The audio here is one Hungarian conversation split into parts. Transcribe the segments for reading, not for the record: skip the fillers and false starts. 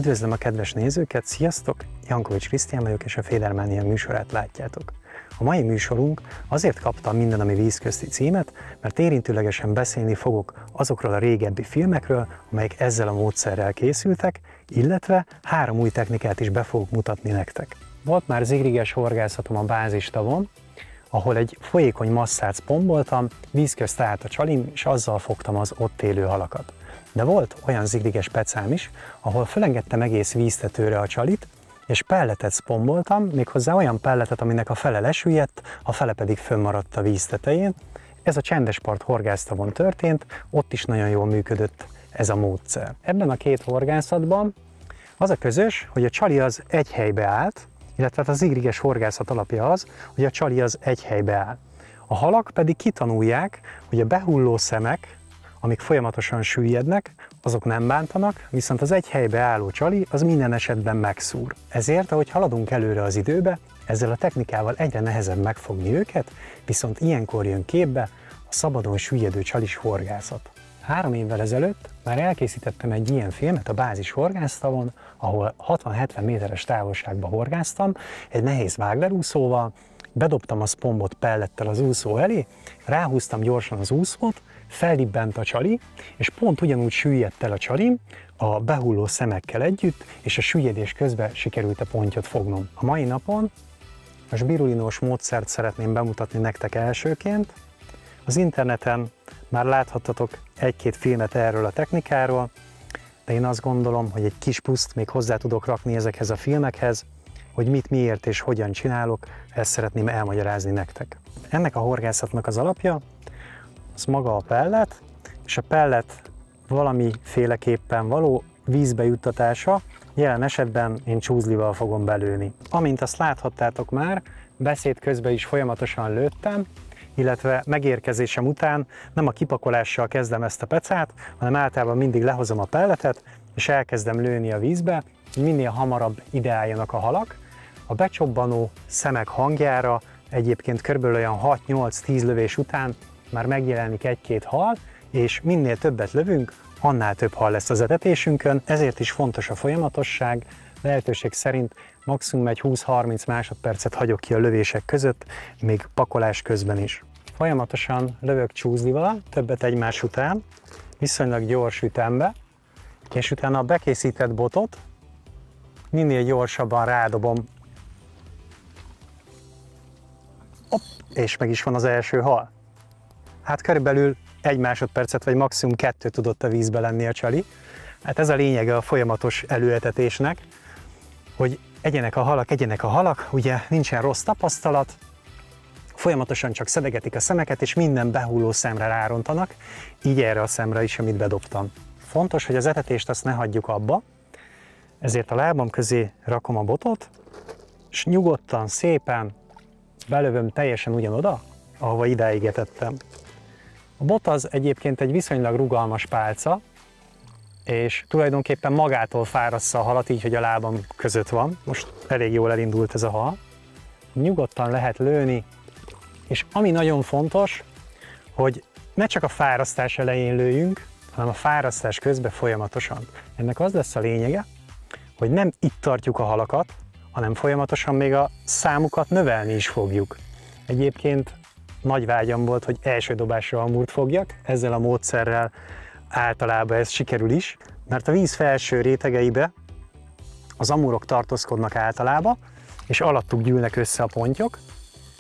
Üdvözlöm a kedves nézőket, sziasztok! Jankovics Krisztián vagyok, és a Fédermánia műsorát látjátok. A mai műsorunk azért kapta Minden, ami vízközti címet, mert érintőlegesen beszélni fogok azokról a régebbi filmekről, amelyek ezzel a módszerrel készültek, illetve 3 új technikát is be fogok mutatni nektek. Volt már zigriges horgászatom a bázistavon, ahol egy folyékony masszát pomboltam, vízközt állt a csalim, és azzal fogtam az ott élő halakat. De volt olyan zigriges pecám is, ahol felengedtem egész víztetőre a csalit, és pelletet szpomboltam, méghozzá olyan pelletet, aminek a fele lesüllyedt, a fele pedig fönnmaradt a víz tetején. Ez a Csendespart horgásztavon történt, ott is nagyon jól működött ez a módszer. Ebben a 2 horgászatban az a közös, hogy a csali az egy helybe állt, illetve a zigriges horgászat alapja az, hogy a csali az egy helybe áll. A halak pedig kitanulják, hogy a behulló szemek, amik folyamatosan süllyednek, azok nem bántanak, viszont az egy helybe álló csali az minden esetben megszúr. Ezért, ahogy haladunk előre az időbe, ezzel a technikával egyre nehezebb megfogni őket, viszont ilyenkor jön képbe a szabadon süllyedő csalis horgászat. 3 évvel ezelőtt már elkészítettem egy ilyen filmet a bázis horgásztavon, ahol 60-70 méteres távolságba horgáztam, egy nehéz váglerúszóval, bedobtam a szpombot pellettel az úszó elé, ráhúztam gyorsan az úszót, fellibbent a csali, és pont ugyanúgy süllyedt el a csalim a behulló szemekkel együtt, és a süllyedés közben sikerült a pontyot fognom. A mai napon a spirulinós módszert szeretném bemutatni nektek elsőként. Az interneten már láthattatok 1-2 filmet erről a technikáról, de én azt gondolom, hogy egy kis pluszt még hozzá tudok rakni ezekhez a filmekhez, hogy mit, miért és hogyan csinálok, ezt szeretném elmagyarázni nektek. Ennek a horgászatnak az alapja, az maga a pellet, és a pellet valamiféleképpen való vízbe juttatása, jelen esetben én csúzlival fogom belőni. Amint azt láthattátok már, beszéd közben is folyamatosan lőttem, illetve megérkezésem után nem a kipakolással kezdem ezt a pecát, hanem általában mindig lehozom a pelletet, és elkezdem lőni a vízbe, hogy minél hamarabb ide álljanak a halak. A becsobbanó szemek hangjára egyébként kb. Olyan 6-8-10 lövés után már megjelenik 1-2 hal, és minél többet lövünk, annál több hal lesz az etetésünkön, ezért is fontos a folyamatosság. Lehetőség szerint maximum egy 20-30 másodpercet hagyok ki a lövések között, még pakolás közben is. Folyamatosan lövök csúzlival, többet egymás után, viszonylag gyors ütembe, és utána a bekészített botot minél gyorsabban rádobom. Hopp, és meg is van az első hal. Hát körülbelül 1 másodpercet, vagy maximum 2 tudott a vízbe lenni a csali. Hát ez a lényege a folyamatos előetetésnek, hogy egyenek a halak, ugye nincsen rossz tapasztalat, folyamatosan csak szedegetik a szemeket, és minden behulló szemre rárontanak, így erre a szemre is, amit bedobtam. Fontos, hogy az etetést azt ne hagyjuk abba, ezért a lábam közé rakom a botot, és nyugodtan, szépen belövöm teljesen ugyanoda, ahova idáig etettem. A bot az egyébként egy viszonylag rugalmas pálca, és tulajdonképpen magától fárassza a halat, így, hogy a lábam között van. Most elég jól elindult ez a hal. Nyugodtan lehet lőni, és ami nagyon fontos, hogy ne csak a fárasztás elején lőjünk, hanem a fárasztás közben folyamatosan. Ennek az lesz a lényege, hogy nem itt tartjuk a halakat, hanem folyamatosan még a számukat növelni is fogjuk. Egyébként nagy vágyam volt, hogy első dobásra amúrt fogjak, ezzel a módszerrel általában ez sikerül is, mert a víz felső rétegeibe az amúrok tartózkodnak általában, és alattuk gyűlnek össze a pontyok,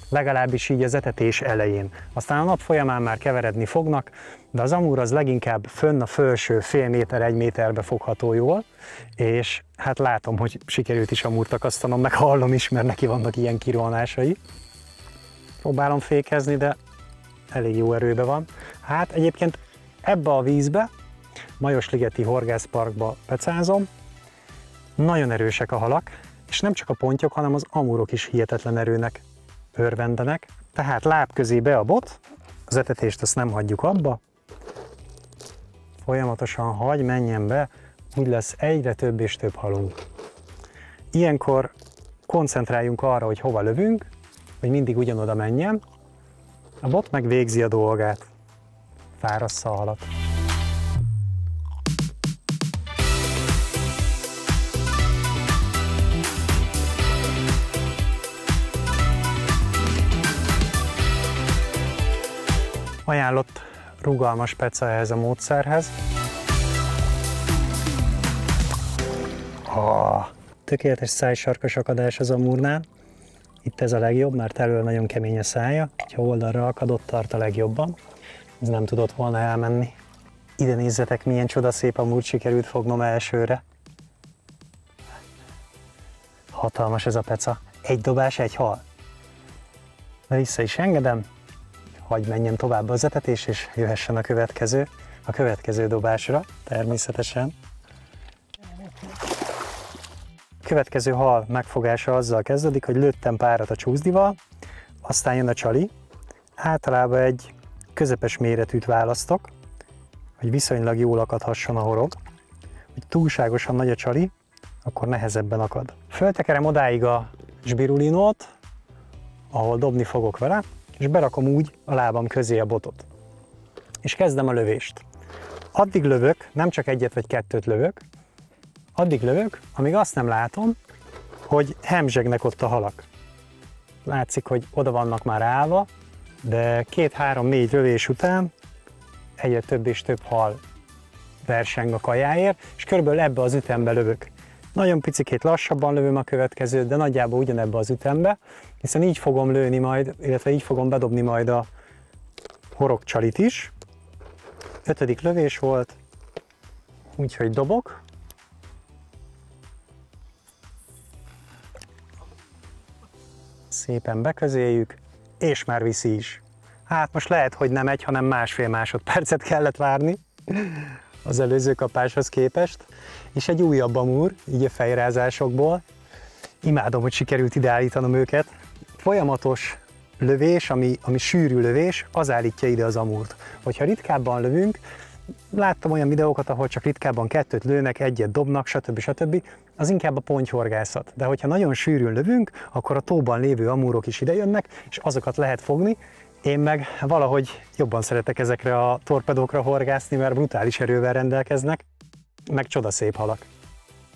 legalábbis így az etetés elején. Aztán a nap folyamán már keveredni fognak, de az amúr az leginkább fönn a felső fél méter, 1 méterbe fogható jól, és hát látom, hogy sikerült is amúrt akasztanom, meg hallom is, mert neki vannak ilyen kirohanásai. Próbálom fékezni, de elég jó erőben van. Hát egyébként ebbe a vízbe, Majosligeti Horgászparkba pecázom, nagyon erősek a halak, és nem csak a pontyok, hanem az amúrok is hihetetlen erőnek örvendenek. Tehát láb közé be a bot, az etetést azt nem hagyjuk abba, folyamatosan hagy, menjen be, úgy lesz egyre több és több halunk. Ilyenkor koncentráljunk arra, hogy hova lövünk, hogy mindig ugyanoda menjen, a bot meg végzi a dolgát, fárassza a halat. Ajánlott rugalmas peca ehhez a módszerhez. Tökéletes szájsarkas akadás az amúrnál. Itt ez a legjobb, mert elől nagyon kemény a szája, ha oldalra akadott, tart a legjobban. Ez nem tudott volna elmenni. Ide nézzetek, milyen csodaszép amúrt sikerült fognom elsőre. Hatalmas ez a peca. Egy dobás, egy hal. De vissza is engedem, hagyj menjen tovább az etetés, és jöhessen a következő dobásra, természetesen. A következő hal megfogása azzal kezdődik, hogy lőttem párat a csúszdival, aztán jön a csali. Általában egy közepes méretűt választok, hogy viszonylag jól akadhasson a horog. Hogy túlságosan nagy a csali, akkor nehezebben akad. Föltekerem odáig a sbirulinót, ahol dobni fogok vele, és berakom úgy a lábam közé a botot. És kezdem a lövést. Addig lövök, nem csak egyet vagy kettőt lövök, addig lövök, amíg azt nem látom, hogy hemzsegnek ott a halak. Látszik, hogy oda vannak már állva, de 2-3-4 lövés után egyre több és több hal verseng a kajáért, és körülbelül ebbe az ütembe lövök. Nagyon picikét lassabban lövöm a következőt, de nagyjából ugyanebbe az ütembe, hiszen így fogom lőni majd, illetve így fogom bedobni majd a horogcsalit is. 5. lövés volt, úgyhogy dobok. Szépen beközéljük, és már viszi is. Hát most lehet, hogy nem egy, hanem 1,5 másodpercet kellett várni az előző kapáshoz képest, és egy újabb amúr, így a fejrázásokból. Imádom, hogy sikerült ideállítanom őket. Folyamatos lövés, ami sűrű lövés, az állítja ide az amúrt. Hogyha ritkábban lövünk, láttam olyan videókat, ahol csak ritkábban 2-t lőnek, 1-et dobnak, stb. Az inkább a pontyhorgászat. De hogyha nagyon sűrűn lövünk, akkor a tóban lévő amúrok is idejönnek, és azokat lehet fogni. Én meg valahogy jobban szeretek ezekre a torpedókra horgászni, mert brutális erővel rendelkeznek, meg csodaszép halak.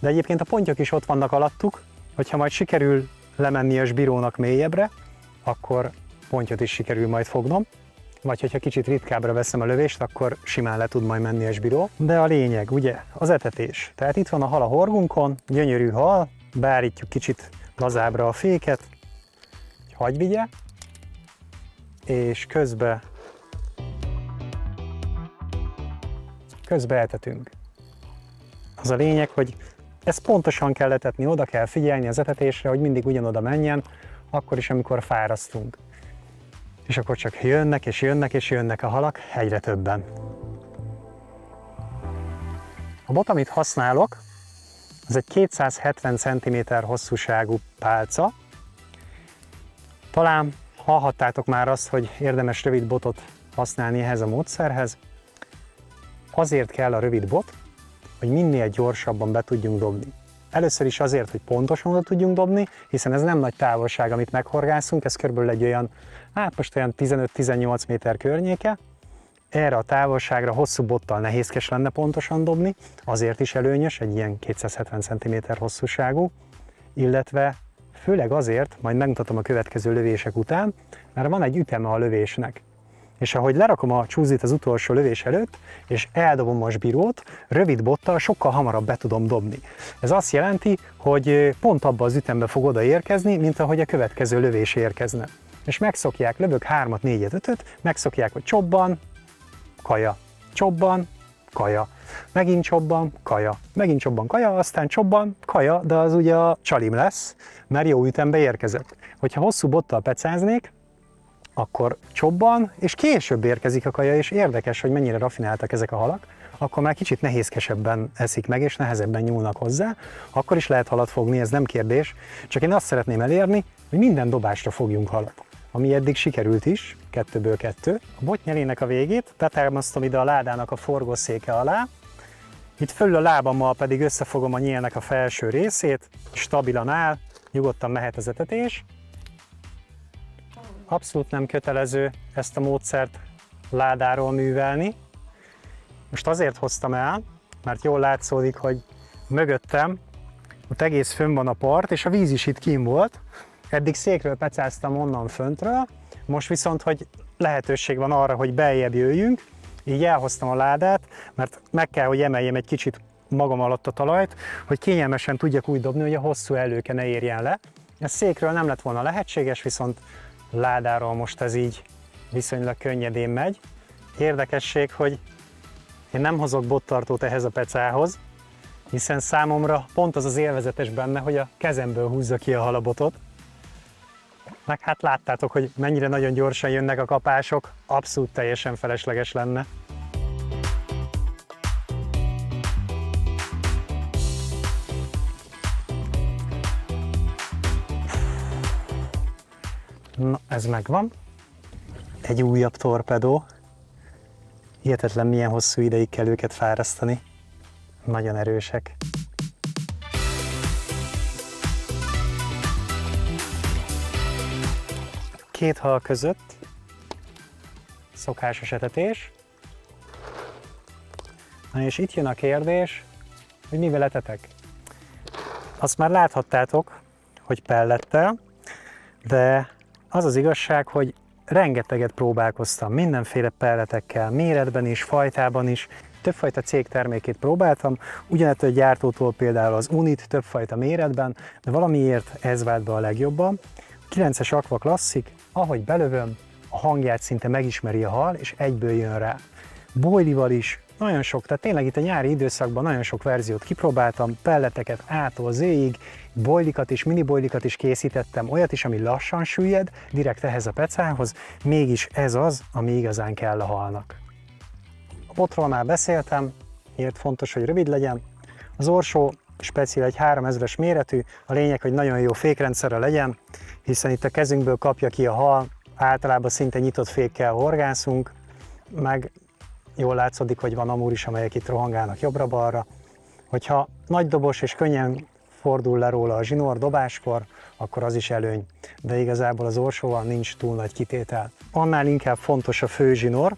De egyébként a pontyok is ott vannak alattuk, hogyha majd sikerül lemenni a sbirónak mélyebbre, akkor pontyot is sikerül majd fognom. Vagy hogyha kicsit ritkábbra veszem a lövést, akkor simán le tud majd menni a sbiró. De a lényeg, ugye, az etetés. Tehát itt van a hal a horgunkon, gyönyörű hal, beállítjuk kicsit lazábbra a féket, hogy hagyj vigye, és közben etetünk. Az a lényeg, hogy ezt pontosan kell etetni, oda kell figyelni az etetésre, hogy mindig ugyanoda menjen, akkor is, amikor fárasztunk. És akkor csak jönnek és jönnek és jönnek a halak, egyre többen. A bot, amit használok, az egy 270 cm hosszúságú pálca. Talán hallhattátok már azt, hogy érdemes rövid botot használni ehhez a módszerhez. Azért kell a rövid bot, hogy minél gyorsabban be tudjunk dobni. Először is azért, hogy pontosan oda tudjunk dobni, hiszen ez nem nagy távolság, amit meghorgászunk, ez körülbelül egy olyan, hát most olyan 15-18 méter környéke. Erre a távolságra hosszú bottal nehézkes lenne pontosan dobni, azért is előnyös, egy ilyen 270 cm hosszúságú, illetve főleg azért, majd megmutatom a következő lövések után, mert van egy üteme a lövésnek. És ahogy lerakom a csúzdit az utolsó lövés előtt, és eldobom a sbirót, rövid bottal sokkal hamarabb be tudom dobni. Ez azt jelenti, hogy pont abba az ütembe fog odaérkezni, mint ahogy a következő lövés érkezne. És megszokják, lövök 3-at, 4-et, 5-öt, megszokják, hogy csobban, kaja, csobban, kaja, megint csobban, kaja, megint csobban, kaja, aztán csobban, kaja, de az ugye a csalim lesz, mert jó ütembe érkezett. Hogyha hosszú bottal pecáznék, akkor csobban, és később érkezik a kaja, és érdekes, hogy mennyire rafináltak ezek a halak, akkor már kicsit nehézkesebben eszik meg, és nehezebben nyúlnak hozzá. Akkor is lehet halat fogni, ez nem kérdés, csak én azt szeretném elérni, hogy minden dobásra fogjunk halat. Ami eddig sikerült is, 2-ből 2. A botnyelének a végét betámasztom ide a ládának a forgószéke alá, itt fölül a lábammal pedig összefogom a nyílnek a felső részét, stabilan áll, nyugodtan mehet az etetés. Abszolút nem kötelező ezt a módszert ládáról művelni. Most azért hoztam el, mert jól látszódik, hogy mögöttem ott egész fönn van a part, és a víz is itt kín volt. Eddig székről pecáztam onnan föntről, Most viszont, hogy lehetőség van arra, hogy beljebb jöjjünk, így elhoztam a ládát, mert meg kell, hogy emeljem egy kicsit magam alatt a talajt, hogy kényelmesen tudjak úgy dobni, hogy a hosszú ellőke ne érjen le. Ez székről nem lett volna lehetséges, viszont ládáról most ez így viszonylag könnyedén megy. Érdekesség, hogy én nem hozok bottartót ehhez a pecához, hiszen számomra pont az az élvezetes benne, hogy a kezemből húzza ki a halabotot. Meg hát láttátok, hogy mennyire nagyon gyorsan jönnek a kapások, abszolút teljesen felesleges lenne. Na, ez megvan. Egy újabb torpedó. Hihetetlen, milyen hosszú ideig kell őket fárasztani. Nagyon erősek. Két hal között szokásos etetés. Na és itt jön a kérdés, hogy mivel etetek. Azt már láthattátok, hogy pellettel, de az az igazság, hogy rengeteget próbálkoztam, mindenféle pelletekkel, méretben is, fajtában is, többfajta cég termékét próbáltam, ugyanettől a gyártótól például az Unit többfajta méretben, de valamiért ez vált be a legjobban. 9-es Aqua Classic, ahogy belövöm, a hangját szinte megismeri a hal, és egyből jön rá. Bojlival is, nagyon sok, tehát tényleg itt a nyári időszakban nagyon sok verziót kipróbáltam, pelleteket A-tól Z-ig, bojlikat és mini bojlikat is készítettem, olyat is, ami lassan süllyed, direkt ehhez a pecához, mégis ez az, ami igazán kell a halnak. A botról már beszéltem, miért fontos, hogy rövid legyen. Az orsó speciál egy 3000-es méretű, a lényeg, hogy nagyon jó fékrendszerre legyen, hiszen itt a kezünkből kapja ki a hal, általában szinte nyitott fékkel horgászunk, meg jól látszódik, hogy van amúr is, amelyek itt rohangálnak jobbra-balra. Hogyha nagy dobos és könnyen fordul le róla a zsinór dobáskor, akkor az is előny, de igazából az orsóval nincs túl nagy kitétel. Annál inkább fontos a főzsinór,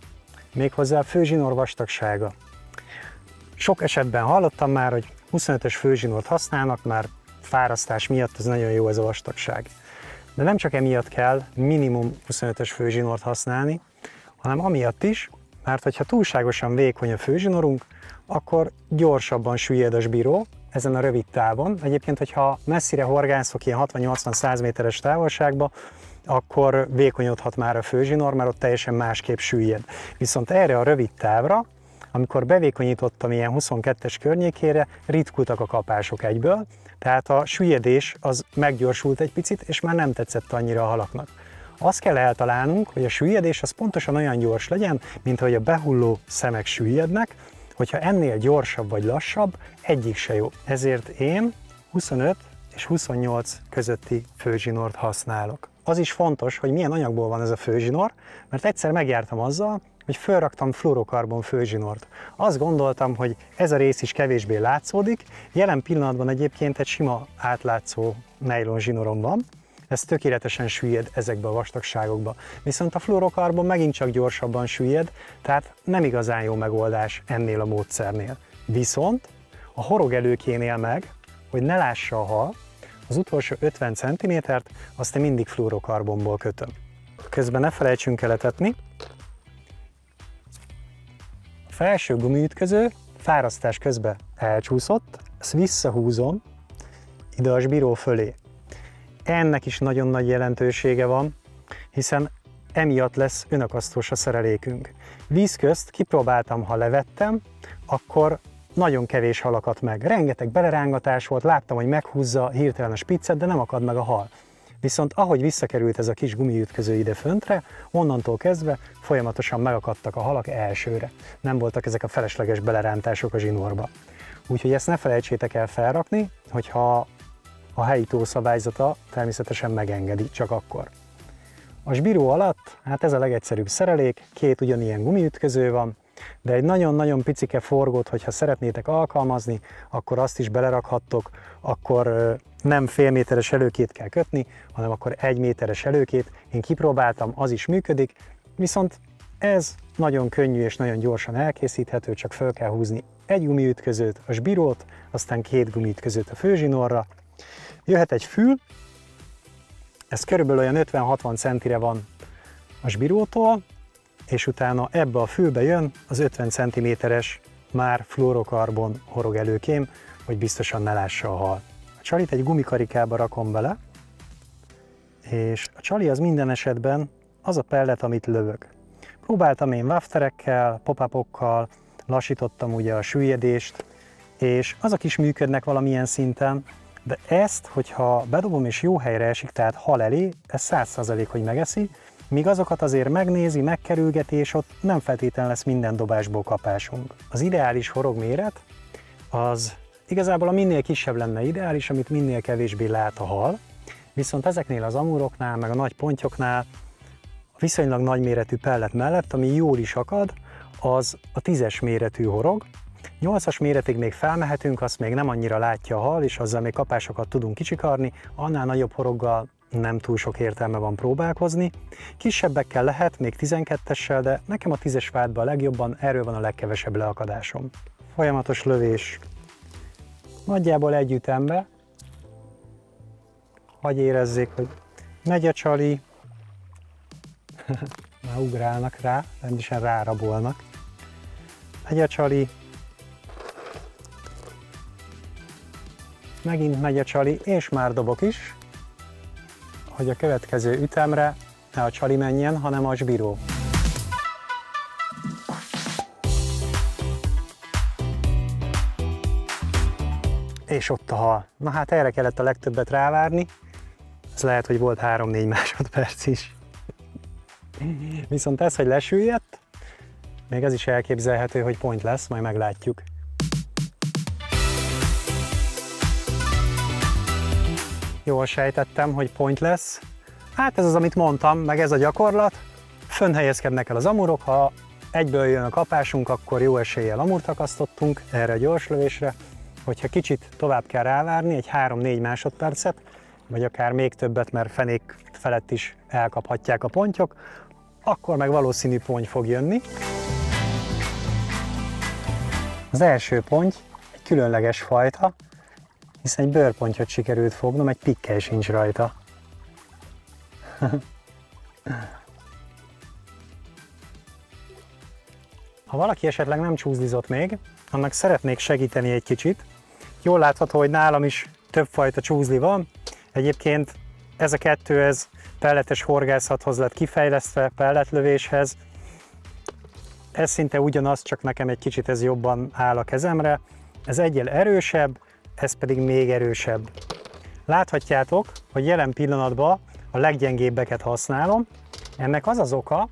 méghozzá a főzsinór vastagsága. Sok esetben hallottam már, hogy 25-ös főzsinórt használnak, már fárasztás miatt ez nagyon jó ez a vastagság. De nem csak emiatt kell minimum 25-ös főzsinórt használni, hanem amiatt is, mert hogyha túlságosan vékony a főzsinórunk, akkor gyorsabban süllyed a zsbíró ezen a rövid távon. Egyébként, hogyha messzire horgászok, ilyen 60-80-100 méteres távolságba, akkor vékonyodhat már a főzsinór, mert ott teljesen másképp süllyed. Viszont erre a rövid távra, amikor bevékonyítottam ilyen 22-es környékére, ritkultak a kapások egyből, tehát a süllyedés az meggyorsult egy picit, és már nem tetszett annyira a halaknak. Azt kell eltalálnunk, hogy a süllyedés az pontosan olyan gyors legyen, mint ahogy a behulló szemek süllyednek, hogyha ennél gyorsabb vagy lassabb, egyik se jó. Ezért én 25 és 28 közötti főzsinort használok. Az is fontos, hogy milyen anyagból van ez a főzsinór, mert egyszer megjártam azzal, hogy felraktam fluorokarbon főzsinort. Azt gondoltam, hogy ez a rész is kevésbé látszódik, jelen pillanatban egyébként egy sima átlátszó nejlon zsinorom van, ez tökéletesen süllyed ezekbe a vastagságokba. Viszont a fluorokarbon megint csak gyorsabban süllyed, tehát nem igazán jó megoldás ennél a módszernél. Viszont a horogelőkénél meg, hogy ne lássa a hal, az utolsó 50 cm-t azt én mindig fluorokarbonból kötöm. Közben ne felejtsünk el etetni. A felső gumiütköző fárasztás közben elcsúszott, ezt visszahúzom ide a zsbíró fölé. Ennek is nagyon nagy jelentősége van, hiszen emiatt lesz önakasztós a szerelékünk. Víz közt kipróbáltam, ha levettem, akkor nagyon kevés hal akadt meg. Rengeteg belerángatás volt, láttam, hogy meghúzza hirtelen a spiccet, de nem akad meg a hal. Viszont ahogy visszakerült ez a kis gumiütköző ide föntre, onnantól kezdve folyamatosan megakadtak a halak elsőre. Nem voltak ezek a felesleges belerántások a zsinórba. Úgyhogy ezt ne felejtsétek el felrakni, hogyha a helyi tó szabályzata természetesen megengedi, csak akkor. A zsbíró alatt, hát ez a legegyszerűbb szerelék, két ugyanilyen gumiütköző van, de egy nagyon-nagyon picike forgót, hogyha szeretnétek alkalmazni, akkor azt is belerakhattok, akkor nem fél méteres előkét kell kötni, hanem akkor 1 méteres előkét. Én kipróbáltam, az is működik, viszont ez nagyon könnyű és nagyon gyorsan elkészíthető, csak fel kell húzni egy gumiütközőt, a zsbírót, aztán 2 gumiütközőt a főzsinórra. Jöhet egy fül, ez körülbelül olyan 50-60 centire van a zsbirótól, és utána ebbe a fülbe jön az 50 cm-es már fluorokarbon horogelőkém, hogy biztosan ne lássa a hal. A csalit egy gumikarikába rakom bele, és a csali az minden esetben az a pellet, amit lövök. Próbáltam én wafterekkel, pop-upokkal, lassítottam ugye a süllyedést, és azok is működnek valamilyen szinten, de ezt, hogyha bedobom és jó helyre esik, tehát hal elé, ez 100%, hogy megeszi, míg azokat azért megnézi, megkerülgeti, és ott nem feltétlenül lesz minden dobásból kapásunk. Az ideális horogméret az igazából a minél kisebb lenne ideális, amit minél kevésbé lát a hal, viszont ezeknél az amuroknál, meg a nagy pontyoknál a viszonylag nagy méretű pellet mellett, ami jól is akad, az a 10-es méretű horog. 8-as méretig még felmehetünk, azt még nem annyira látja a hal, és azzal még kapásokat tudunk kicsikarni, annál nagyobb horoggal nem túl sok értelme van próbálkozni. Kisebbekkel lehet, még 12-essel, de nekem a 10-es vádban a legjobban, erről van a legkevesebb leakadásom. Folyamatos lövés. Nagyjából egy ütembe. Hagy érezzék, hogy megy a csali. Már ugrálnak rá, rendesen rárabolnak. Megy a csali. Megint megy a csali, és már dobok is, hogy a következő ütemre ne a csali menjen, hanem a zsbiró. És ott a hal. Na hát erre kellett a legtöbbet rávárni, ez lehet, hogy volt 3-4 másodperc is. Viszont ez, hogy lesüllyedt, még az is elképzelhető, hogy pont lesz, majd meglátjuk. Jól sejtettem, hogy pont lesz. Hát ez az, amit mondtam, meg ez a gyakorlat. Fönn helyezkednek el az amurok, ha egyből jön a kapásunk, akkor jó eséllyel amurt akasztottunk erre a gyors lövésre. Hogyha kicsit tovább kell rávárni, egy 3-4 másodpercet, vagy akár még többet, mert fenék felett is elkaphatják a pontyok, akkor meg valószínű ponty fog jönni. Az első ponty egy különleges fajta, hiszen egy bőrpontyot sikerült fognom, egy pikkely sincs rajta. Ha valaki esetleg nem csúzlizott még, annak szeretnék segíteni egy kicsit. Jól látható, hogy nálam is többfajta csúzli van. Egyébként ez a kettő, ez pelletes horgászathoz lett kifejlesztve, pelletlövéshez. Ez szinte ugyanaz, csak nekem egy kicsit ez jobban áll a kezemre. Ez egyel erősebb, ez pedig még erősebb. Láthatjátok, hogy jelen pillanatban a leggyengébbeket használom. Ennek az az oka,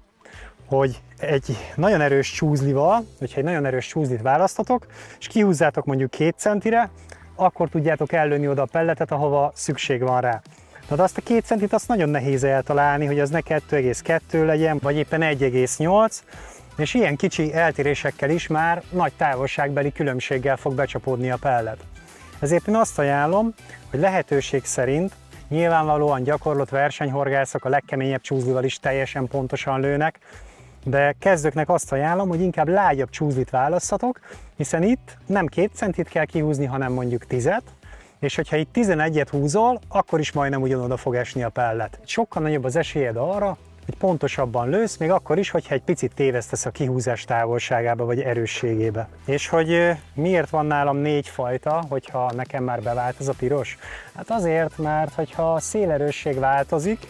hogy egy nagyon erős csúzlival, hogyha egy nagyon erős csúzlit választatok, és kihúzzátok mondjuk 2 centire, akkor tudjátok ellőni oda a pelletet, ahova szükség van rá. De azt a 2 centit azt nagyon nehéz eltalálni, hogy az ne 2,2 legyen, vagy éppen 1,8, és ilyen kicsi eltérésekkel is már nagy távolságbeli különbséggel fog becsapódni a pellet. Ezért én azt ajánlom, hogy lehetőség szerint nyilvánvalóan gyakorlott versenyhorgászok a legkeményebb csúzlival is teljesen pontosan lőnek, de kezdőknek azt ajánlom, hogy inkább lágyabb csúzlit válasszatok, hiszen itt nem 2 centit kell kihúzni, hanem mondjuk 10-et, és hogyha itt 11-et húzol, akkor is majdnem ugyanoda fog esni a pellet. Sokkal nagyobb az esélyed arra, hogy pontosabban lősz, még akkor is, hogyha egy picit tévesztesz a kihúzás távolságába vagy erősségébe. És hogy miért van nálam 4 fajta, hogyha nekem már bevált ez a piros? Hát azért, mert hogyha a szélerősség változik,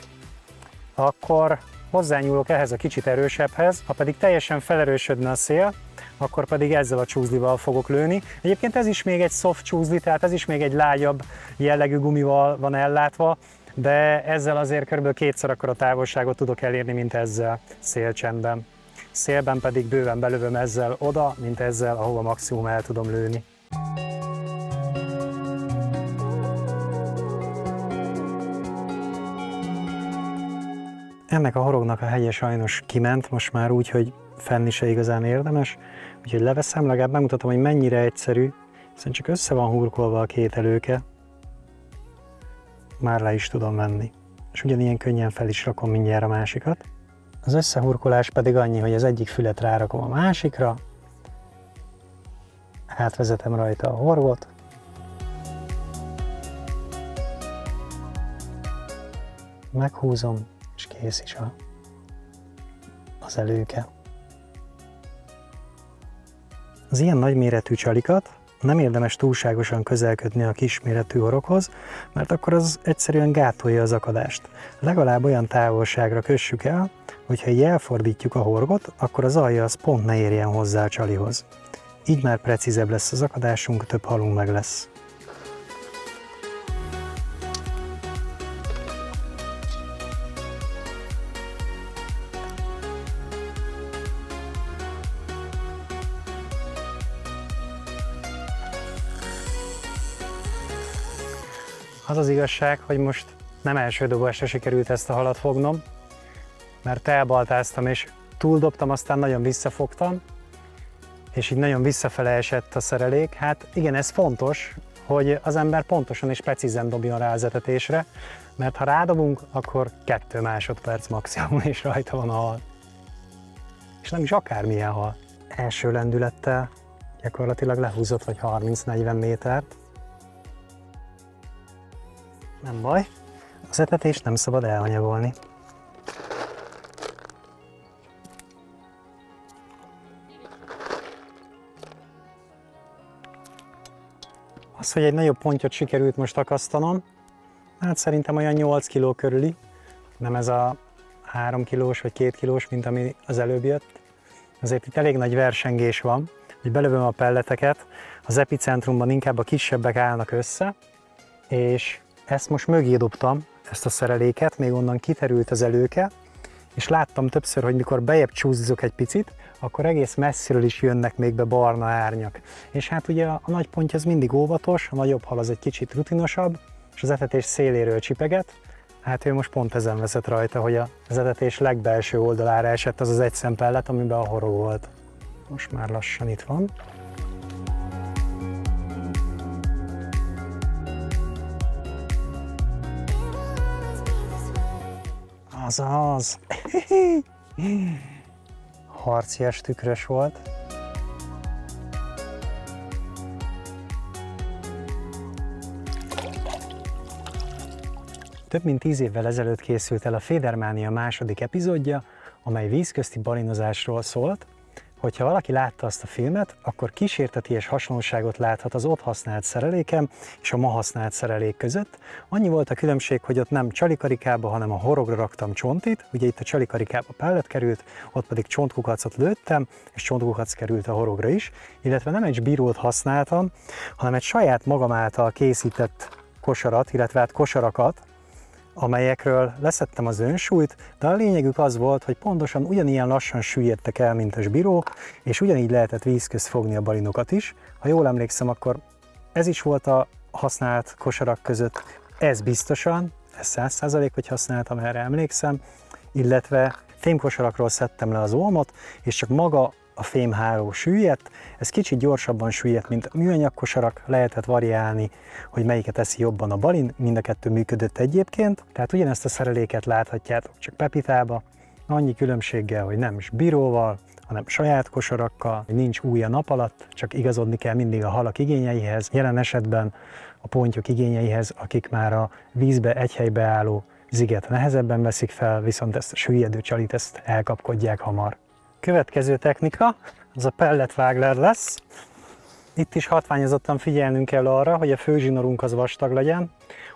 akkor hozzányúlok ehhez a kicsit erősebbhez, ha pedig teljesen felerősödne a szél, akkor pedig ezzel a csúzlival fogok lőni. Egyébként ez is még egy soft csúzli, tehát ez is még egy lágyabb jellegű gumival van ellátva, de ezzel azért kb. 2-szer akkora távolságot tudok elérni, mint ezzel szélcsendben. Szélben pedig bőven belövöm ezzel oda, mint ezzel, ahova maximum el tudom lőni. Ennek a horognak a hegye sajnos kiment, most már úgy, hogy fenni se igazán érdemes, úgyhogy leveszem, legalább megmutatom, hogy mennyire egyszerű, hiszen csak össze van hurkolva a 2 előke. Már le is tudom venni. És ugyanilyen könnyen fel is rakom mindjárt a másikat. Az összehurkolás pedig annyi, hogy az egyik fület rárakom a másikra, átvezetem rajta a horgot, meghúzom, és kész is a az előke. Az ilyen nagyméretű csalikat nem érdemes túlságosan közel kötni a kisméretű horoghoz, mert akkor az egyszerűen gátolja az akadást. Legalább olyan távolságra kössük el, hogyha így elfordítjuk a horgot, akkor az alja az pont ne érjen hozzá a csalihoz. Így már precízebb lesz az akadásunk, több halunk meg lesz. Az az igazság, hogy most nem első dobásra sikerült ezt a halat fognom, mert elbaltáztam és túldobtam, aztán nagyon visszafogtam, és így nagyon visszafele esett a szerelék. Hát igen, ez fontos, hogy az ember pontosan és precízen dobjon rá az etetésre, mert ha rádobunk, akkor 2 másodperc maximum, és rajta van a hal. És nem is akármilyen hal. Első lendülettel gyakorlatilag lehúzott vagy 30-40 métert. Nem baj, az etetést nem szabad elhanyagolni. Az, hogy egy nagyobb pontyot sikerült most akasztanom, hát szerintem olyan 8 kg körüli, nem ez a 3 kilós vagy 2 kilós, mint ami az előbb jött. Azért itt elég nagy versengés van, hogy belövöm a pelleteket, az epicentrumban inkább a kisebbek állnak össze, és ezt most mögé dobtam, ezt a szereléket, még onnan kiterült az előke, és láttam többször, hogy mikor bejebb csúszok egy picit, akkor egész messziről is jönnek még be barna árnyak. És hát ugye a nagy ponty az mindig óvatos, a nagyobb hal az egy kicsit rutinosabb, és az etetés széléről csipeget. Hát ő most pont ezen veszett rajta, hogy az etetés legbelső oldalára esett az az egy szempellet, amiben a horog volt. Most már lassan itt van. Azaz! Harcias tükrös volt. Több mint 10 évvel ezelőtt készült el a Fédermánia második epizódja, amely vízközti balinozásról szólt. Hogyha valaki látta azt a filmet, akkor kísérteties hasonlóságot láthat az ott használt szerelékem és a ma használt szerelék között. Annyi volt a különbség, hogy ott nem csalikarikába, hanem a horogra raktam csontit, ugye itt a csalikarikába pellet került, ott pedig csontkukacot lőttem, és csontkukac került a horogra is, illetve nem egy zsbírót használtam, hanem egy saját magam által készített kosarat, illetve hát kosarakat, amelyekről leszettem az önsúlyt, de a lényegük az volt, hogy pontosan ugyanilyen lassan süllyedtek el, mint a zsbíró, és ugyanígy lehetett víz közt fogni a balinokat is. Ha jól emlékszem, akkor ez is volt a használt kosarak között, ez biztosan, ez 100%, hogy használtam, erre emlékszem, illetve fémkosarakról szedtem le az olmot, és csak maga a fémháló süllyedt, ez kicsit gyorsabban süllyedt, mint a műanyag kosarak, lehetett variálni, hogy melyiket eszi jobban a balin, mind a kettő működött egyébként. Tehát ugyanezt a szereléket láthatjátok, csak pepitába, annyi különbséggel, hogy nem zsbíróval, hanem saját kosarakkal, nincs új a nap alatt, csak igazodni kell mindig a halak igényeihez, jelen esetben a pontyok igényeihez, akik már a vízbe egy helybe álló ziget nehezebben veszik fel, viszont ezt a süllyedő csalit ezt elkapkodják hamar. Következő technika, az a pelletvágler lesz. Itt is hatványozottan figyelnünk kell arra, hogy a főzsinorunk az vastag legyen,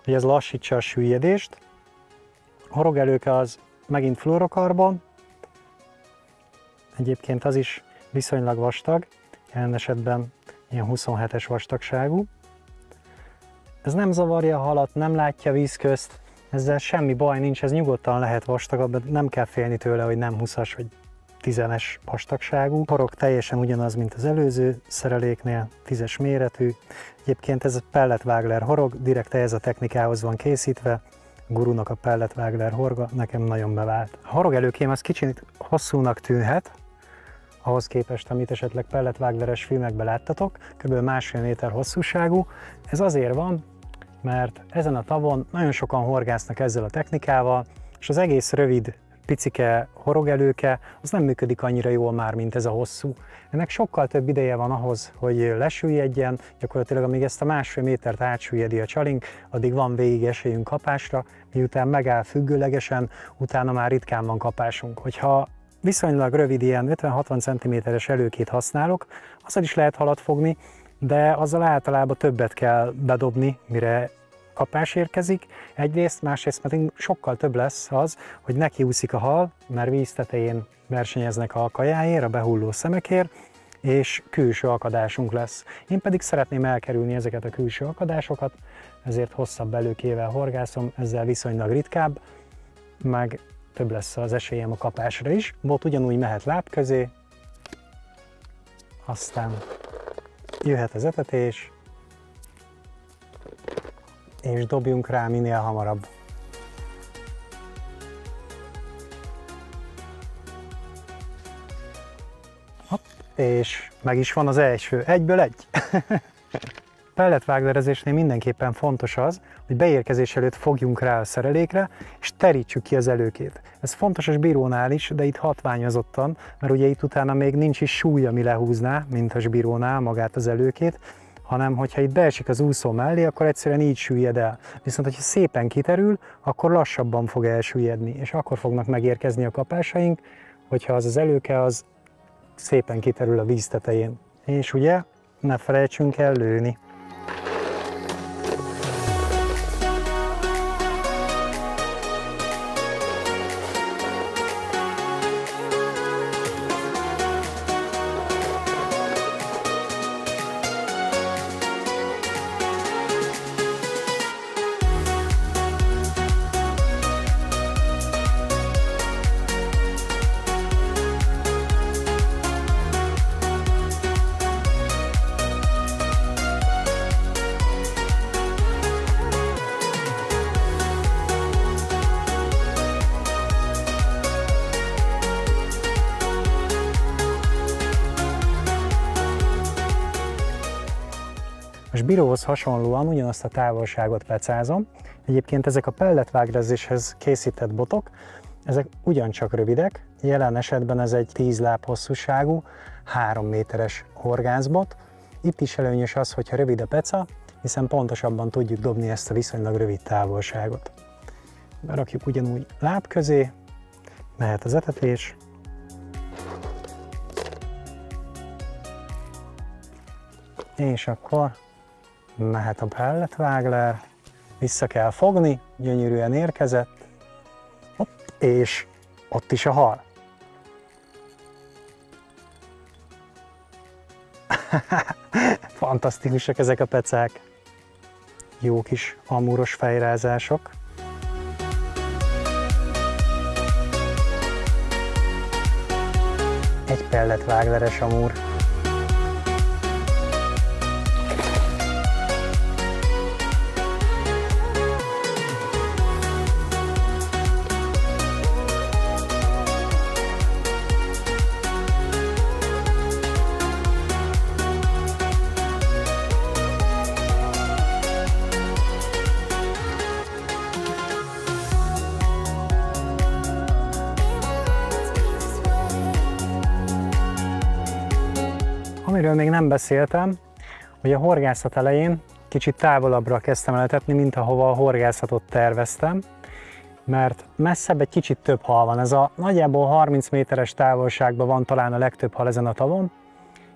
hogy ez lassítsa a süllyedést. A horogelőke az megint fluorokarbon, egyébként az is viszonylag vastag, jelen esetben ilyen 27-es vastagságú. Ez nem zavarja a halat, nem látja víz közt, ezzel semmi baj nincs, ez nyugodtan lehet vastagabb, de nem kell félni tőle, hogy nem 20-as vagy 10-es vastagságú. A horog teljesen ugyanaz, mint az előző szereléknél, 10-es méretű. Egyébként ez a pelletvágler horog, direkt ehhez a technikához van készítve. A gurunak a pelletvágler horga nekem nagyon bevált. A horogelőkém az kicsit hosszúnak tűnhet, ahhoz képest, amit esetleg pelletvágleres filmekben láttatok, kb. 1,5 méter hosszúságú. Ez azért van, mert ezen a tavon nagyon sokan horgásznak ezzel a technikával, és az egész rövid, picike horogelőke, az nem működik annyira jól már, mint ez a hosszú. Ennek sokkal több ideje van ahhoz, hogy lesüllyedjen, gyakorlatilag amíg ezt a 1,5 métert átsüllyedi a csalink, addig van végig esélyünk kapásra, miután megáll függőlegesen, utána már ritkán van kapásunk. Hogyha viszonylag rövid, ilyen 50-60 cm-es előkét használok, azzal is lehet halat fogni, de azzal általában többet kell bedobni, mire kapás érkezik. Egyrészt, másrészt pedig sokkal több lesz az, hogy nekiúszik a hal, mert víz tetején versenyeznek a kajáért, a behulló szemekért, és külső akadásunk lesz. Én pedig szeretném elkerülni ezeket a külső akadásokat, ezért hosszabb előkével horgászom, ezzel viszonylag ritkább, meg több lesz az esélyem a kapásra is. Bot ugyanúgy mehet láb közé, aztán jöhet az etetés, és dobjunk rá minél hamarabb. Hopp, és meg is van az első. Egyből egy! Pelletváglerezésnél mindenképpen fontos az, hogy beérkezés előtt fogjunk rá a szerelékre, és terítsük ki az előkét. Ez fontos a sbírónál is, de itt hatványozottan, mert ugye itt utána még nincs is súly, ami lehúzná, mint a sbírónál magát az előkét, hanem hogyha itt beesik az úszó mellé, akkor egyszerűen így süllyed el. Viszont, hogyha szépen kiterül, akkor lassabban fog elsüllyedni, és akkor fognak megérkezni a kapásaink, hogyha az előke az szépen kiterül a víz tetején. És ugye, ne felejtsünk el lőni. A sbíróhoz hasonlóan ugyanazt a távolságot pecázom. Egyébként ezek a pelletvágrezéshez készített botok, ezek ugyancsak rövidek. Jelen esetben ez egy 10 láb hosszúságú, 3 méteres horgászbot. Itt is előnyös az, hogyha rövid a peca, hiszen pontosabban tudjuk dobni ezt a viszonylag rövid távolságot. Berakjuk ugyanúgy láb közé, mehet az etetés. És akkor mehet a pelletvágler, vissza kell fogni, gyönyörűen érkezett, hopp, és ott is a hal. Fantasztikusak ezek a pecák. Jó kis amúros fejrázások. Egy pelletvágleres amúr. Amiről még nem beszéltem, hogy a horgászat elején kicsit távolabbra kezdtem eletetni, mint ahova a horgászatot terveztem, mert messzebb egy kicsit több hal van. Ez a nagyjából 30 méteres távolságban van talán a legtöbb hal ezen a tavon,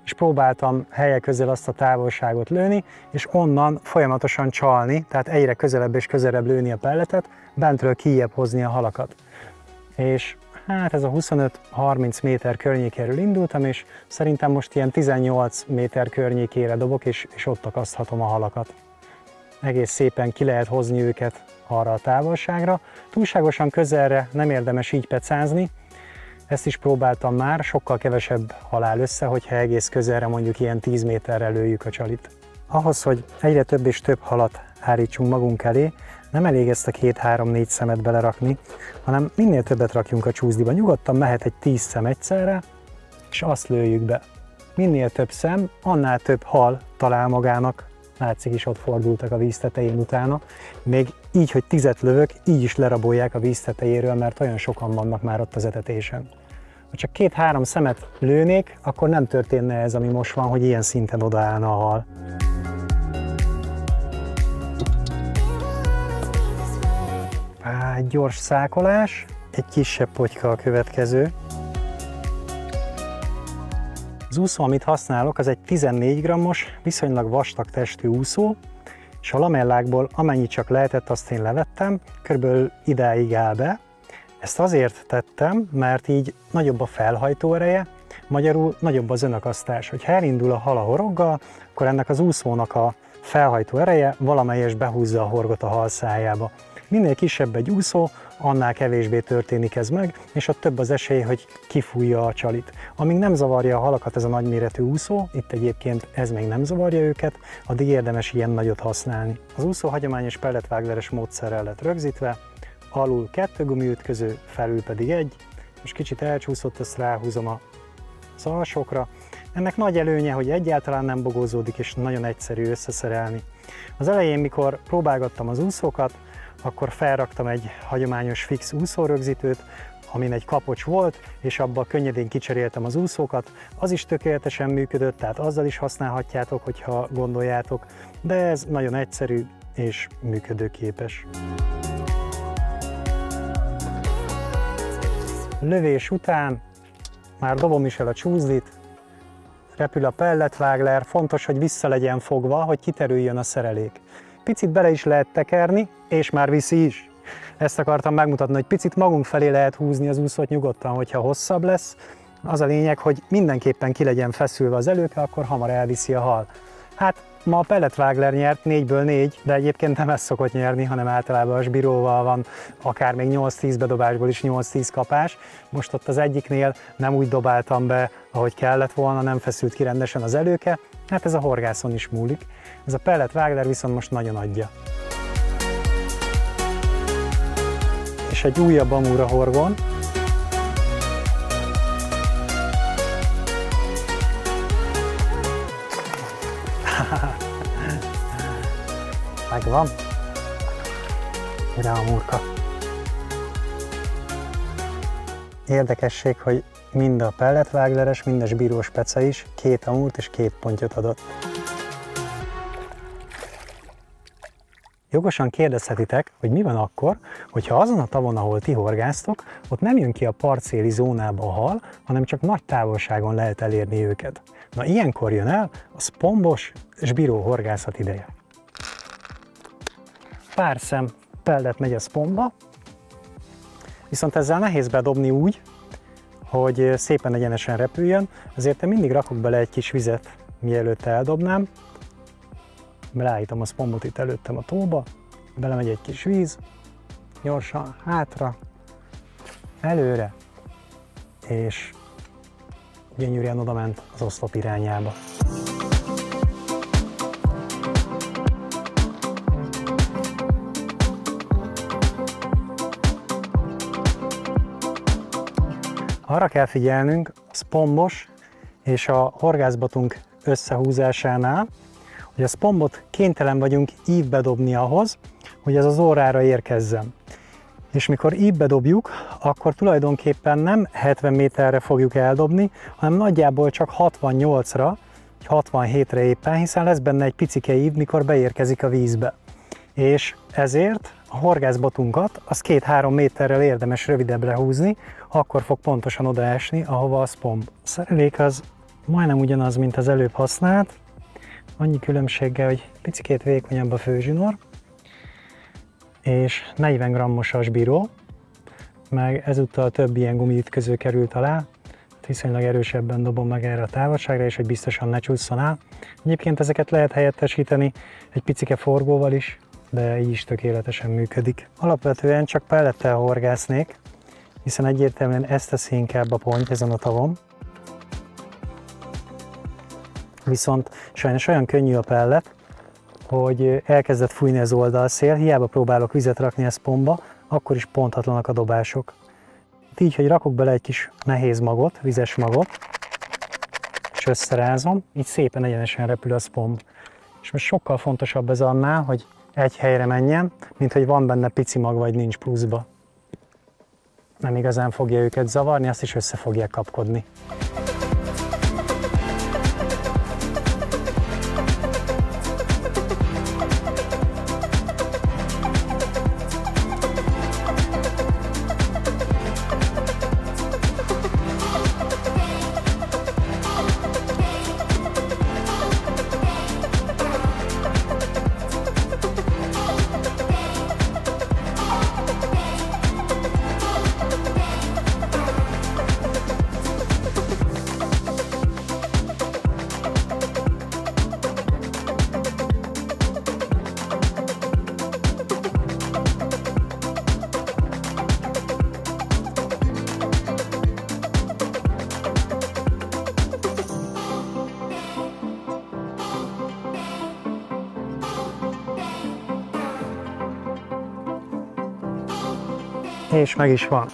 és próbáltam helyek közül azt a távolságot lőni, és onnan folyamatosan csalni, tehát egyre közelebb és közelebb lőni a pelletet, bentről kijjebb hozni a halakat. És hát ez a 25-30 méter környékéről indultam, és szerintem most ilyen 18 méter környékére dobok, és ott akaszthatom a halakat. Egész szépen ki lehet hozni őket arra a távolságra. Túlságosan közelre nem érdemes így pecázni, ezt is próbáltam már, sokkal kevesebb hal áll össze, hogyha egész közelre, mondjuk ilyen 10 méterre lőjük a csalit. Ahhoz, hogy egyre több és több halat állítsunk magunk elé, nem elég ezt a 2-3-4 szemet belerakni, hanem minél többet rakjunk a csúszdiba. Nyugodtan mehet egy 10 szem egyszerre, és azt lőjük be. Minél több szem, annál több hal talál magának. Látszik is, ott fordultak a víz tetején utána. Még így, hogy 10 lövök, így is lerabolják a víz tetejéről, mert olyan sokan vannak már ott az etetésen. Ha csak 2-3 szemet lőnék, akkor nem történne ez, ami most van, hogy ilyen szinten odaállna a hal. Egy gyors szákolás, egy kisebb potyka a következő. Az úszó, amit használok, az egy 14 g-os, viszonylag vastag testű úszó, és a lamellákból amennyit csak lehetett, azt én levettem, körülbelül idáig áll be. Ezt azért tettem, mert így nagyobb a felhajtó ereje, magyarul nagyobb az önakasztás. Hogyha elindul a hal a horoggal, akkor ennek az úszónak a felhajtó ereje valamelyest behúzza a horgot a hal szájába. Minél kisebb egy úszó, annál kevésbé történik ez meg, és ott több az esély, hogy kifújja a csalit. Amíg nem zavarja a halakat ez a nagyméretű úszó, itt egyébként ez még nem zavarja őket, addig érdemes ilyen nagyot használni. Az úszó hagyományos pelletvágleres módszerrel lett rögzítve, alul 2 gumiütköző, felül pedig 1. Most kicsit elcsúszott, ezt ráhúzom az alsókra. Ennek nagy előnye, hogy egyáltalán nem bogózódik, és nagyon egyszerű összeszerelni. Az elején, mikor próbálgattam az úszókat, akkor felraktam egy hagyományos fix úszórögzítőt, amin egy kapocs volt, és abba könnyedén kicseréltem az úszókat. Az is tökéletesen működött, tehát azzal is használhatjátok, hogyha gondoljátok, de ez nagyon egyszerű és működőképes. Lövés után már dobom is el a csúzdit, repül a pelletvágler, fontos, hogy vissza legyen fogva, hogy kiterüljön a szerelék. Picit bele is lehet tekerni, és már viszi is. Ezt akartam megmutatni, hogy picit magunk felé lehet húzni az úszót nyugodtan, hogyha hosszabb lesz. Az a lényeg, hogy mindenképpen ki legyen feszülve az előke, akkor hamar elviszi a hal. Hát ma a pelletvágler nyert 4-ből 4, de egyébként nem ez szokott nyerni, hanem általában a sbíróval van akár még 8-10 bedobásból is 8-10 kapás. Most ott az egyiknél nem úgy dobáltam be, ahogy kellett volna, nem feszült ki rendesen az előke. Hát ez a horgászon is múlik. Ez a pelletvágler viszont most nagyon adja. És egy újabb amúra horgon. Megvan. Mire a murka. Érdekesség, hogy mind a pelletvágleres, mind a sbírós peca is 2 amúrt és 2 pontyot adott. Jogosan kérdezhetitek, hogy mi van akkor, hogyha azon a tavon, ahol ti horgáztok, ott nem jön ki a partszéli zónába a hal, hanem csak nagy távolságon lehet elérni őket. Na ilyenkor jön el a szpombos sbíró horgászat ideje. Pár szem pellet megy a szpombba, viszont ezzel nehéz bedobni úgy, hogy szépen egyenesen repüljön, ezért én mindig rakok bele egy kis vizet, mielőtt eldobnám. Belállítom a szpombot itt előttem a tóba, belemegy egy kis víz, gyorsan hátra, előre, és gyönyörűen odament az oszlop irányába. Arra kell figyelnünk a szpombos és a horgászbatunk összehúzásánál, hogy a szpombot kénytelen vagyunk ívbe dobni ahhoz, hogy ez az órára érkezzen. És mikor ívbe dobjuk, akkor tulajdonképpen nem 70 méterre fogjuk eldobni, hanem nagyjából csak 68-ra, 67-re éppen, hiszen lesz benne egy picike ív, mikor beérkezik a vízbe. És ezért a horgászbatunkat az 2-3 méterrel érdemes rövidebbre húzni, akkor fog pontosan odaesni, ahova a szpomb. A szerelék az majdnem ugyanaz, mint az előbb használt, annyi különbséggel, hogy picikét vékonyabb a főzsinór, és 40 g-os a sbíró, meg ezúttal több ilyen gumiütköző került alá, viszonylag erősebben dobom meg erre a távolságra, és hogy biztosan ne csúszson el. Egyébként ezeket lehet helyettesíteni egy picike forgóval is, de így is tökéletesen működik. Alapvetően csak pellettel horgásznék, hiszen egyértelműen ezt teszi inkább a ponty ezen a tavon. Viszont sajnos olyan könnyű a pellet, hogy elkezdett fújni az oldalszél, hiába próbálok vizet rakni a szpombba, akkor is pontatlanak a dobások. Így, hogy rakok bele egy kis nehéz magot, vizes magot, és összerázom, így szépen egyenesen repül a szpomb. És most sokkal fontosabb ez annál, hogy egy helyre menjen, mint hogy van benne pici mag, vagy nincs pluszba. Nem igazán fogja őket zavarni, azt is össze fogják kapkodni. És meg is van.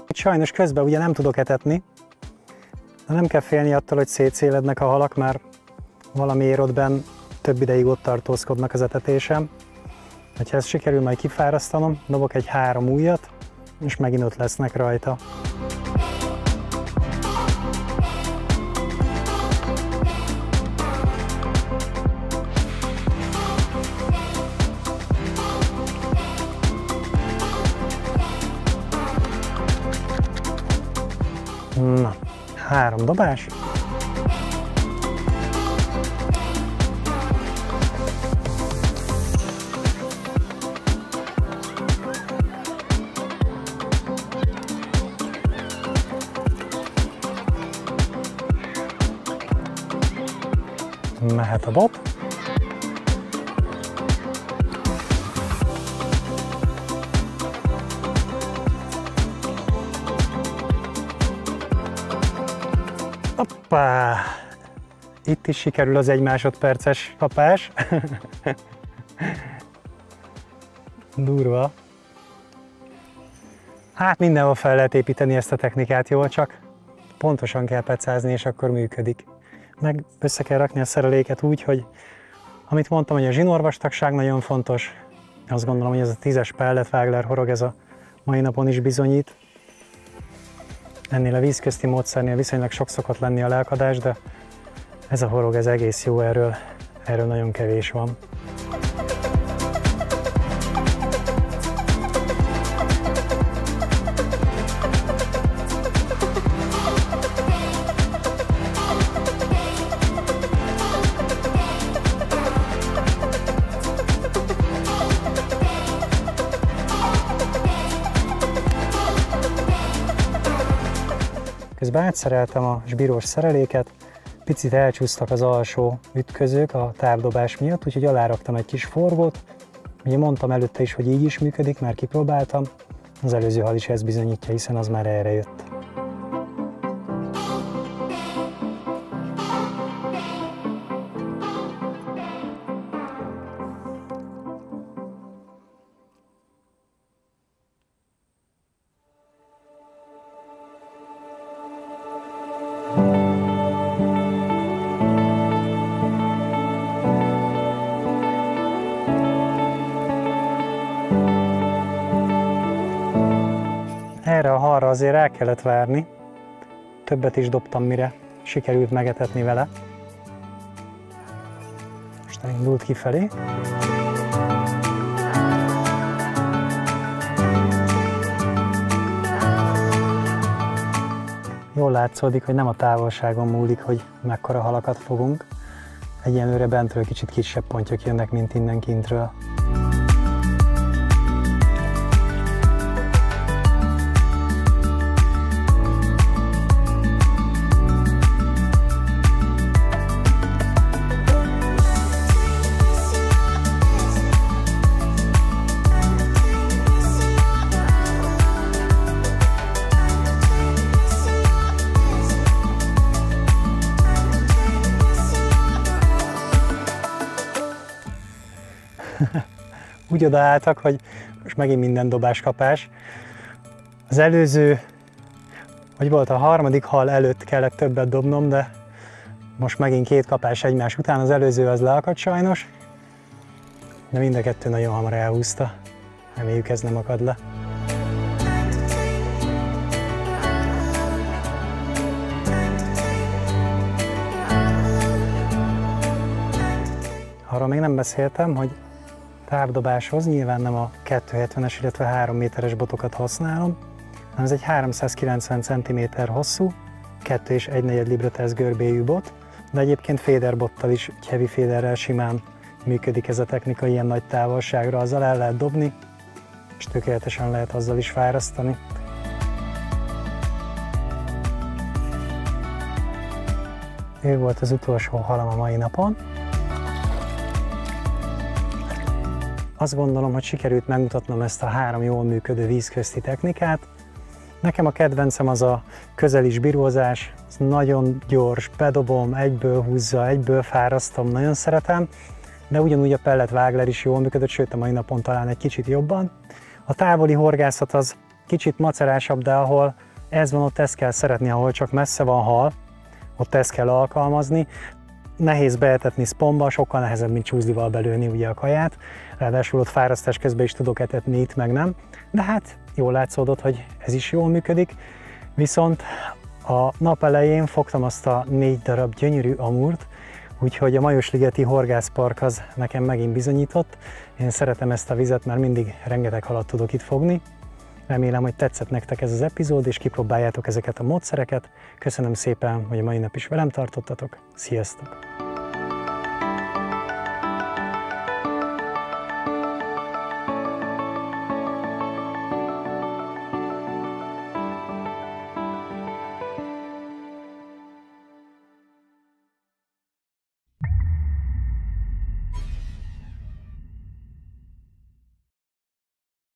Sajnos közben ugye nem tudok etetni, de nem kell félni attól, hogy szétszélednek a halak, mert valamiért ott benn több ideig ott tartózkodnak az etetésem. Ha ezt sikerül majd kifárasztanom, dobok egy 3 ujjat, és megint ott lesznek rajta. Na, 3 dobás. Mehet a dob. Hoppá! Itt is sikerül az 1 másodperces kapás. Durva. Hát mindenhol fel lehet építeni ezt a technikát jól, csak pontosan kell pecázni, és akkor működik. Meg össze kell rakni a szereléket úgy, hogy amit mondtam, hogy a zsinórvastagság nagyon fontos. Azt gondolom, hogy ez a 10-es pelletvágler horog ez a mai napon is bizonyít. Ennél a vízközti módszernél viszonylag sok szokott lenni a lelkadás, de ez a horog ez egész jó, erről nagyon kevés van. Közben átszereltem a sbírós szereléket, picit elcsúsztak az alsó ütközők a távdobás miatt, úgyhogy aláraktam egy kis forgót. Ugye mondtam előtte is, hogy így is működik, már kipróbáltam. Az előző hal is ezt bizonyítja, hiszen az már erre jött. Erre a halra azért el kellett várni, többet is dobtam, mire sikerült megetetni vele. Most elindult kifelé. Jól látszódik, hogy nem a távolságon múlik, hogy mekkora halakat fogunk. Egyenlőre bentről kicsit kisebb pontyok jönnek, mint innen kintről. Úgy odaálltak, hogy most megint minden dobás-kapás. Az előző, vagy volt a harmadik hal előtt kellett többet dobnom, de most megint 2 kapás egymás után. Az előző az leakadt sajnos, de mind a 2 nagyon hamar elhúzta. Reméljük ez nem akad le. Arról még nem beszéltem, hogy távdobáshoz nyilván nem a 270-es, illetve 3 méteres botokat használom, hanem ez egy 390 cm hosszú, 2,1 libra-tesz görbéjű bot, de egyébként féderbottal is, egy heavy féderrel simán működik ez a technika ilyen nagy távolságra, azzal el lehet dobni, és tökéletesen lehet azzal is fárasztani. Ő volt az utolsó halam a mai napon. Azt gondolom, hogy sikerült megmutatnom ezt a 3 jól működő vízközti technikát. Nekem a kedvencem az a közelis birózás, ez nagyon gyors, bedobom, egyből húzza, egyből fárasztom, nagyon szeretem, de ugyanúgy a pellet vágler is jól működött, sőt a mai napon talán egy kicsit jobban. A távoli horgászat az kicsit macerásabb, de ahol ez van, ott ezt kell szeretni, ahol csak messze van hal, ott ezt kell alkalmazni. Nehéz beetetni szponba, sokkal nehezebb, mint csúszdival belőni ugye a kaját, ráadásul ott fárasztás közben is tudok etetni, itt meg nem, de hát jól látszódott, hogy ez is jól működik, viszont a nap elején fogtam azt a 4 darab gyönyörű amúrt, úgyhogy a Majosligeti Horgászpark az nekem megint bizonyított. Én szeretem ezt a vizet, mert mindig rengeteg halat tudok itt fogni. Remélem, hogy tetszett nektek ez az epizód, és kipróbáljátok ezeket a módszereket. Köszönöm szépen, hogy a mai nap is velem tartottatok. Sziasztok!